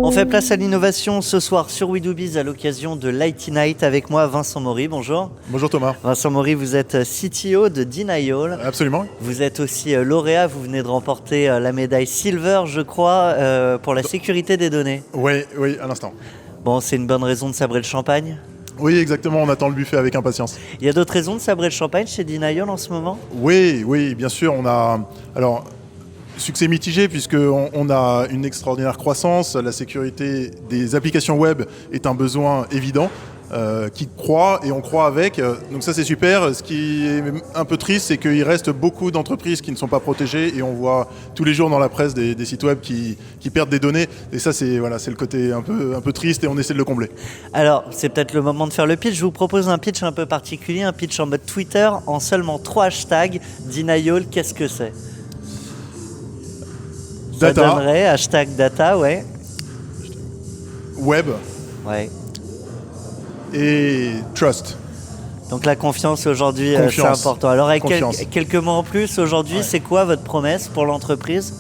On fait place à l'innovation ce soir sur We Do Biz à l'occasion de l'IT Night. Avec moi, Vincent Maury. Bonjour. Bonjour Thomas. Vincent Maury, vous êtes CTO de Denial. Absolument. Vous êtes aussi lauréat. Vous venez de remporter la médaille Silver, je crois, pour la sécurité des données. Oui, à l'instant. Bon, c'est une bonne raison de sabrer le champagne. Oui, exactement. On attend le buffet avec impatience. Il y a d'autres raisons de sabrer le champagne chez Denial en ce moment? Oui, bien sûr. On a... Alors, succès mitigé puisqu'on a une extraordinaire croissance. La sécurité des applications web est un besoin évident qui croît et on croît avec. Donc ça, c'est super. Ce qui est un peu triste, c'est qu'il reste beaucoup d'entreprises qui ne sont pas protégées et on voit tous les jours dans la presse des sites web qui perdent des données. Et ça, c'est le côté un peu triste et on essaie de le combler. Alors, c'est peut-être le moment de faire le pitch. Je vous propose un pitch un peu particulier, un pitch en mode Twitter en seulement 3 hashtags. Denial, qu'est-ce que c'est? Ça Data. donnerait hashtag data, ouais. Web Ouais. et trust. Donc la confiance aujourd'hui, c'est Confiance. important. Alors avec Confiance. quelques mots en plus, aujourd'hui, Ouais. c'est quoi votre promesse pour l'entreprise?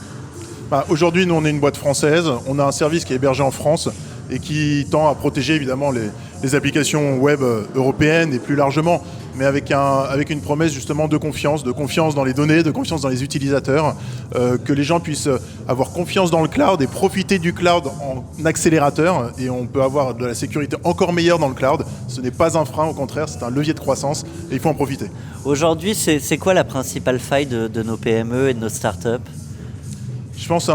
Aujourd'hui, nous, on est une boîte française. On a un service qui est hébergé en France et qui tend à protéger évidemment les applications web européennes et plus largement, mais avec une promesse justement de confiance dans les données, de confiance dans les utilisateurs, que les gens puissent avoir confiance dans le cloud et profiter du cloud en accélérateur. Et on peut avoir de la sécurité encore meilleure dans le cloud. Ce n'est pas un frein, au contraire, c'est un levier de croissance et il faut en profiter. Aujourd'hui, c'est quoi la principale faille de nos PME et de nos startups? Je pense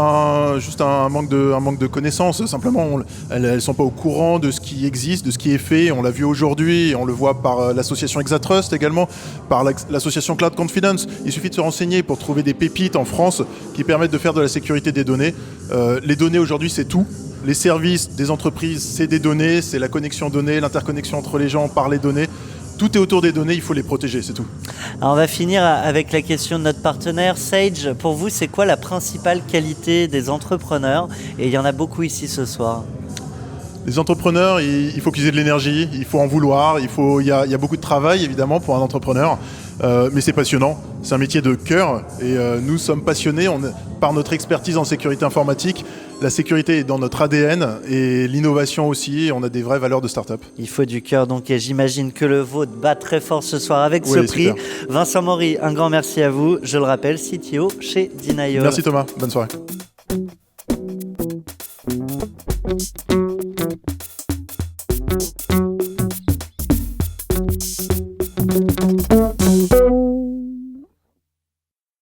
juste un manque de connaissances. Simplement, elles ne sont pas au courant de ce qui existe, de ce qui est fait. On l'a vu aujourd'hui, on le voit par l'association Exatrust également, par l'association Cloud Confidence. Il suffit de se renseigner pour trouver des pépites en France qui permettent de faire de la sécurité des données. Les données aujourd'hui, c'est tout. Les services des entreprises, c'est des données, c'est la connexion données, l'interconnexion entre les gens par les données. Tout est autour des données, il faut les protéger, c'est tout. Alors on va finir avec la question de notre partenaire Sage. Pour vous, c'est quoi la principale qualité des entrepreneurs? Et il y en a beaucoup ici ce soir. Les entrepreneurs, il faut qu'ils aient de l'énergie, il faut en vouloir, il y a beaucoup de travail évidemment pour un entrepreneur, mais c'est passionnant, c'est un métier de cœur et nous sommes passionnés par notre expertise en sécurité informatique. La sécurité est dans notre ADN et l'innovation aussi, on a des vraies valeurs de start-up. Il faut du cœur, donc et j'imagine que le vôtre bat très fort ce soir avec ce prix. Super. Vincent Maury, un grand merci à vous. Je le rappelle, CTO chez Denial. Merci Thomas, bonne soirée.